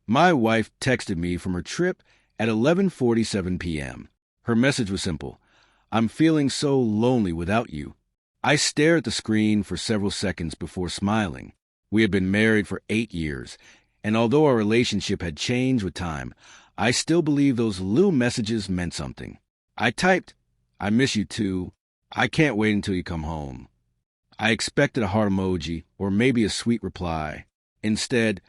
My wife texted me from her trip at 11:47 p.m. Her message was simple. I'm feeling so lonely without you. I stared at the screen for several seconds before smiling. We had been married for 8 years, and although our relationship had changed with time, I still believed those little messages meant something. I typed, I miss you too. I can't wait until you come home. I expected a heart emoji or maybe a sweet reply. Instead,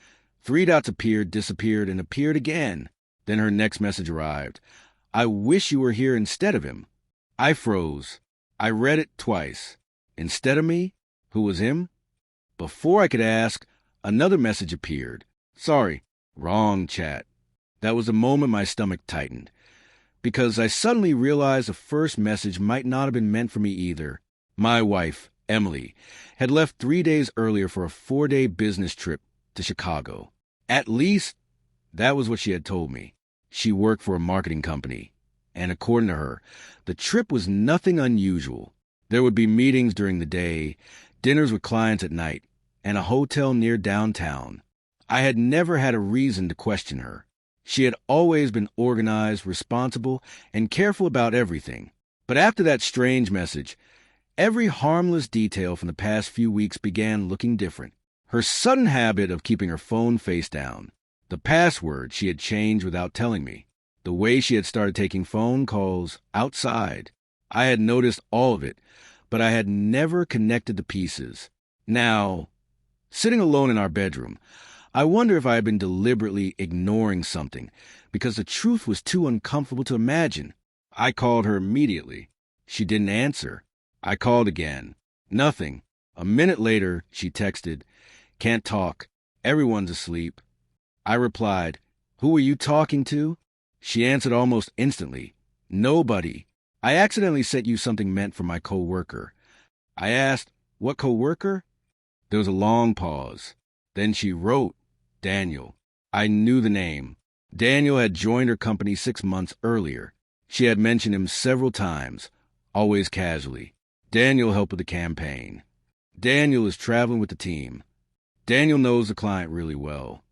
3 dots appeared, disappeared, and appeared again. Then her next message arrived. I wish you were here instead of him. I froze. I read it twice. Instead of me? Who was him? Before I could ask, another message appeared. Sorry, wrong chat. That was the moment my stomach tightened, because I suddenly realized the first message might not have been meant for me either. My wife, Emily, had left 3 days earlier for a 4-day business trip to Chicago. At least, that was what she had told me. She worked for a marketing company, and according to her, the trip was nothing unusual. There would be meetings during the day, dinners with clients at night, and a hotel near downtown. I had never had a reason to question her. She had always been organized, responsible, and careful about everything. But after that strange message, every harmless detail from the past few weeks began looking different. Her sudden habit of keeping her phone face down, the password she had changed without telling me, the way she had started taking phone calls outside. I had noticed all of it, but I had never connected the pieces. Now, sitting alone in our bedroom, I wonder if I had been deliberately ignoring something, because the truth was too uncomfortable to imagine. I called her immediately. She didn't answer. I called again. Nothing. A minute later, she texted, "Can't talk. Everyone's asleep." I replied, "Who are you talking to?" She answered almost instantly, "Nobody. I accidentally sent you something meant for my coworker." I asked, "What coworker?" There was a long pause. Then she wrote, "Daniel." I knew the name. Daniel had joined her company 6 months earlier. She had mentioned him several times, always casually. Daniel helped with the campaign. Daniel is traveling with the team. Daniel knows the client really well.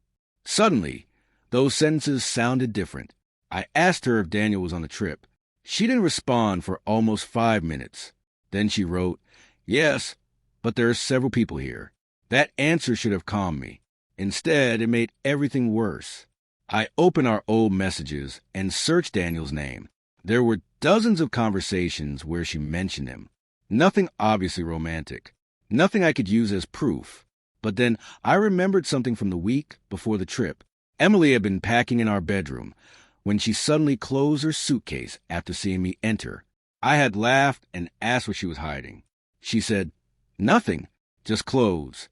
Suddenly, those sentences sounded different. I asked her if Daniel was on the trip. She didn't respond for almost 5 minutes. Then she wrote, "Yes, but there are several people here." That answer should have calmed me. Instead, it made everything worse. I opened our old messages and searched Daniel's name. There were dozens of conversations where she mentioned him. Nothing obviously romantic. Nothing I could use as proof. But then I remembered something from the week before the trip. Emily had been packing in our bedroom when she suddenly closed her suitcase after seeing me enter. I had laughed and asked what she was hiding. She said, "Nothing, just clothes."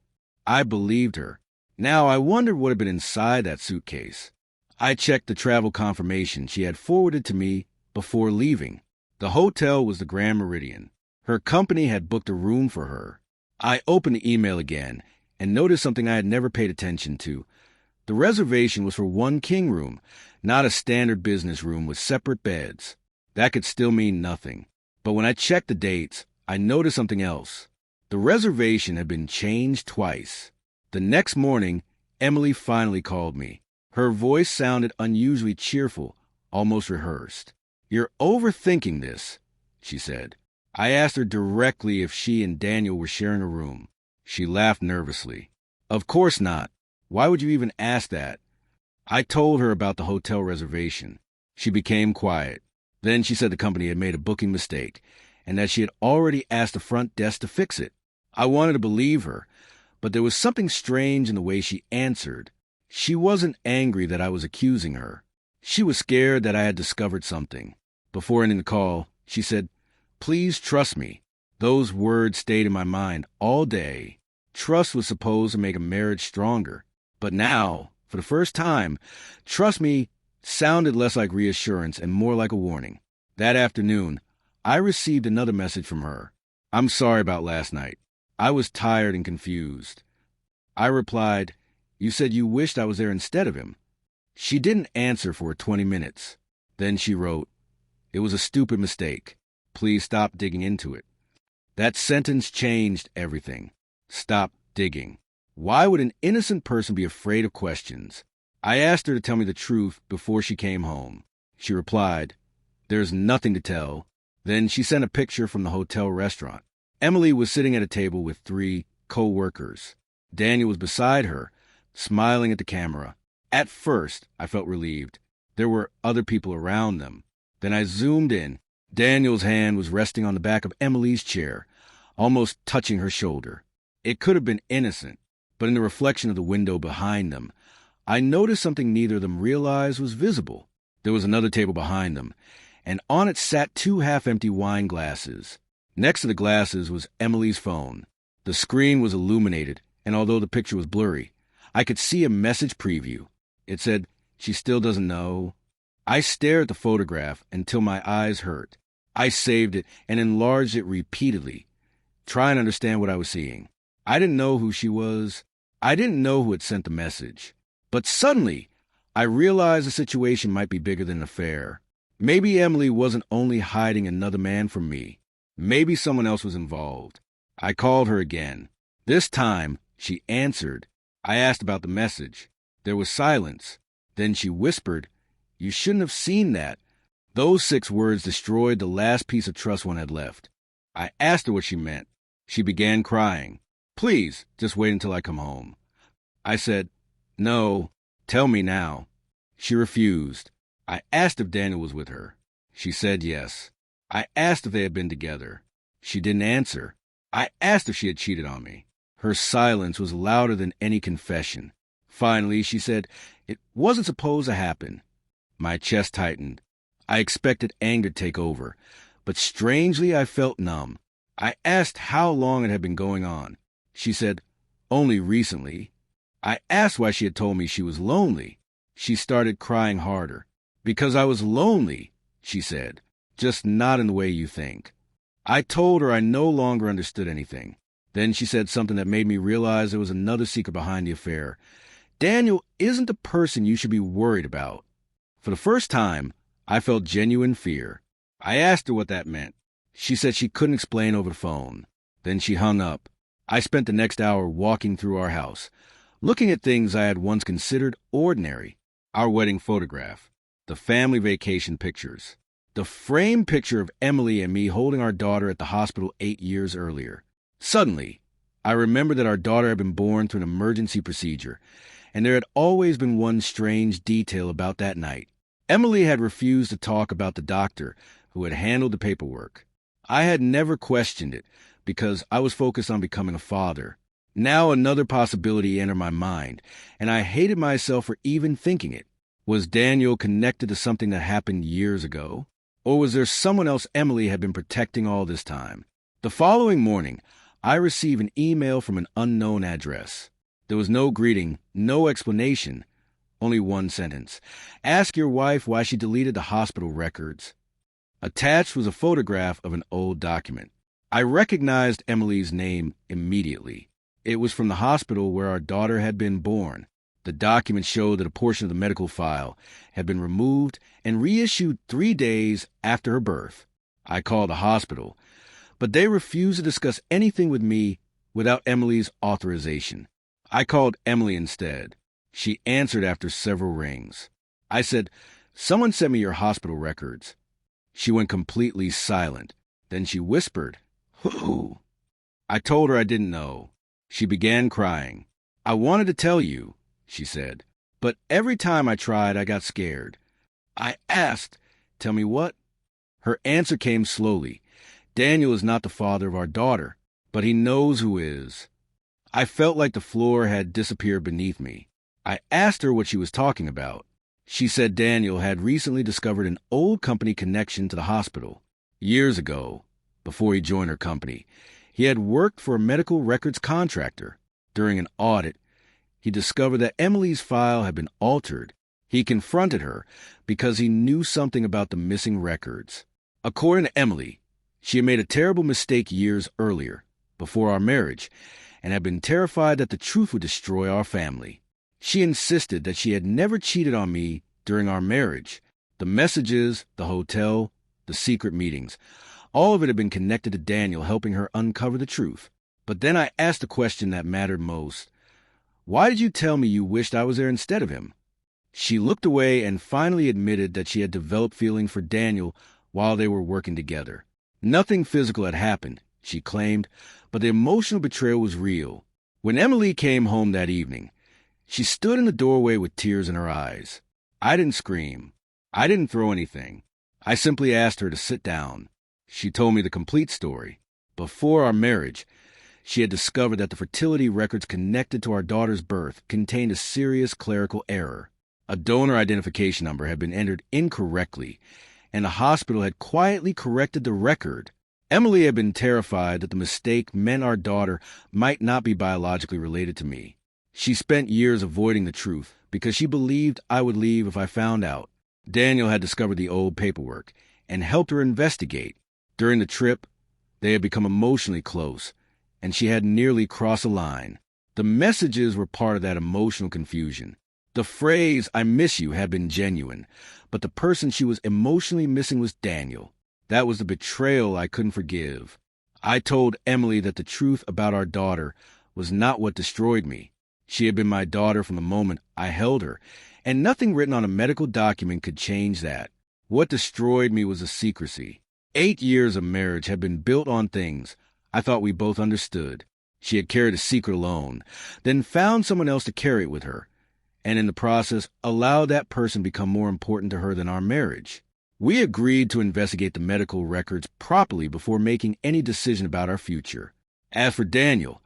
I believed her. Now I wondered what had been inside that suitcase. I checked the travel confirmation she had forwarded to me before leaving. The hotel was the Grand Meridian. Her company had booked a room for her. I opened the email again and noticed something I had never paid attention to. The reservation was for 1 king room, not a standard business room with separate beds. That could still mean nothing. But when I checked the dates, I noticed something else. The reservation had been changed twice. The next morning, Emily finally called me. Her voice sounded unusually cheerful, almost rehearsed. "You're overthinking this," she said. I asked her directly if she and Daniel were sharing a room. She laughed nervously. "Of course not. Why would you even ask that?" I told her about the hotel reservation. She became quiet. Then she said the company had made a booking mistake and that she had already asked the front desk to fix it. I wanted to believe her, but there was something strange in the way she answered. She wasn't angry that I was accusing her. She was scared that I had discovered something. Before ending the call, she said, "Please trust me." Those words stayed in my mind all day. Trust was supposed to make a marriage stronger. But now, for the first time, "trust me" sounded less like reassurance and more like a warning. That afternoon, I received another message from her. "I'm sorry about last night. I was tired and confused." I replied, "You said you wished I was there instead of him." She didn't answer for 20 minutes. Then she wrote, "It was a stupid mistake. Please stop digging into it." That sentence changed everything. Stop digging. Why would an innocent person be afraid of questions? I asked her to tell me the truth before she came home. She replied, "There's nothing to tell." Then she sent a picture from the hotel restaurant. Emily was sitting at a table with 3 co-workers. Daniel was beside her, smiling at the camera. At first, I felt relieved. There were other people around them. Then I zoomed in. Daniel's hand was resting on the back of Emily's chair, almost touching her shoulder. It could have been innocent, but in the reflection of the window behind them, I noticed something neither of them realized was visible. There was another table behind them, and on it sat 2 half-empty wine glasses. Next to the glasses was Emily's phone. The screen was illuminated, and although the picture was blurry, I could see a message preview. It said, "She still doesn't know." I stared at the photograph until my eyes hurt. I saved it and enlarged it repeatedly, trying to understand what I was seeing. I didn't know who she was. I didn't know who had sent the message. But suddenly, I realized the situation might be bigger than an affair. Maybe Emily wasn't only hiding another man from me. Maybe someone else was involved. I called her again. This time, she answered. I asked about the message. There was silence. Then she whispered, "You shouldn't have seen that." Those 6 words destroyed the last piece of trust one had left. I asked her what she meant. She began crying. "Please, just wait until I come home." I said, "No, tell me now." She refused. I asked if Daniel was with her. She said yes. I asked if they had been together. She didn't answer. I asked if she had cheated on me. Her silence was louder than any confession. Finally, she said, "It wasn't supposed to happen." My chest tightened. I expected anger to take over, but strangely I felt numb. I asked how long it had been going on. She said, "Only recently." I asked why she had told me she was lonely. She started crying harder. "Because I was lonely," she said, "just not in the way you think." I told her I no longer understood anything. Then she said something that made me realize there was another secret behind the affair. Daniel isn't the person you should be worried about. For the first time, I felt genuine fear. I asked her what that meant. She said she couldn't explain over the phone. Then she hung up. I spent the next hour walking through our house, looking at things I had once considered ordinary. Our wedding photograph, the family vacation pictures, the framed picture of Emily and me holding our daughter at the hospital 8 years earlier. Suddenly, I remembered that our daughter had been born through an emergency procedure, and there had always been one strange detail about that night. Emily had refused to talk about the doctor who had handled the paperwork. I had never questioned it because I was focused on becoming a father. Now another possibility entered my mind, and I hated myself for even thinking it. Was Daniel connected to something that happened years ago? Or was there someone else Emily had been protecting all this time? The following morning, I received an email from an unknown address. There was no greeting, no explanation, only one sentence. "Ask your wife why she deleted the hospital records." Attached was a photograph of an old document. I recognized Emily's name immediately. It was from the hospital where our daughter had been born. The document showed that a portion of the medical file had been removed and reissued 3 days after her birth. I called the hospital, but they refused to discuss anything with me without Emily's authorization. I called Emily instead. She answered after several rings. I said, "Someone sent me your hospital records." She went completely silent. Then she whispered, "Who?" I told her I didn't know. She began crying. "I wanted to tell you," she said, "but every time I tried, I got scared." I asked, "Tell me what?" Her answer came slowly. "Daniel is not the father of our daughter, but he knows who is." I felt like the floor had disappeared beneath me. I asked her what she was talking about. She said Daniel had recently discovered an old company connection to the hospital. Years ago, before he joined her company, he had worked for a medical records contractor. During an audit, he discovered that Emily's file had been altered. He confronted her because he knew something about the missing records. According to Emily, she had made a terrible mistake years earlier, before our marriage, and had been terrified that the truth would destroy our family. She insisted that she had never cheated on me during our marriage. The messages, the hotel, the secret meetings, all of it had been connected to Daniel helping her uncover the truth. But then I asked the question that mattered most. "Why did you tell me you wished I was there instead of him?" She looked away and finally admitted that she had developed feelings for Daniel while they were working together. Nothing physical had happened, she claimed, but the emotional betrayal was real. When Emily came home that evening, she stood in the doorway with tears in her eyes. I didn't scream. I didn't throw anything. I simply asked her to sit down. She told me the complete story. Before our marriage, she had discovered that the fertility records connected to our daughter's birth contained a serious clerical error. A donor identification number had been entered incorrectly, and the hospital had quietly corrected the record. Emily had been terrified that the mistake meant our daughter might not be biologically related to me. She spent years avoiding the truth because she believed I would leave if I found out. Daniel had discovered the old paperwork and helped her investigate. During the trip, they had become emotionally close, and she had nearly crossed a line. The messages were part of that emotional confusion. The phrase, "I miss you," had been genuine, but the person she was emotionally missing was Daniel. That was the betrayal I couldn't forgive. I told Emily that the truth about our daughter was not what destroyed me. She had been my daughter from the moment I held her, and nothing written on a medical document could change that. What destroyed me was the secrecy. 8 years of marriage had been built on things I thought we both understood. She had carried a secret alone, then found someone else to carry it with her, and in the process allowed that person become more important to her than our marriage. We agreed to investigate the medical records properly before making any decision about our future. As for Daniel,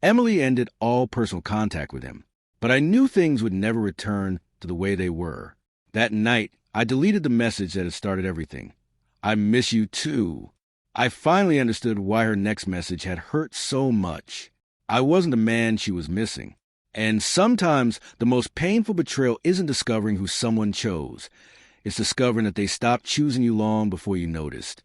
Emily ended all personal contact with him, but I knew things would never return to the way they were. That night, I deleted the message that had started everything. "I miss you too." I finally understood why her next message had hurt so much. I wasn't the man she was missing. And sometimes the most painful betrayal isn't discovering who someone chose. It's discovering that they stopped choosing you long before you noticed.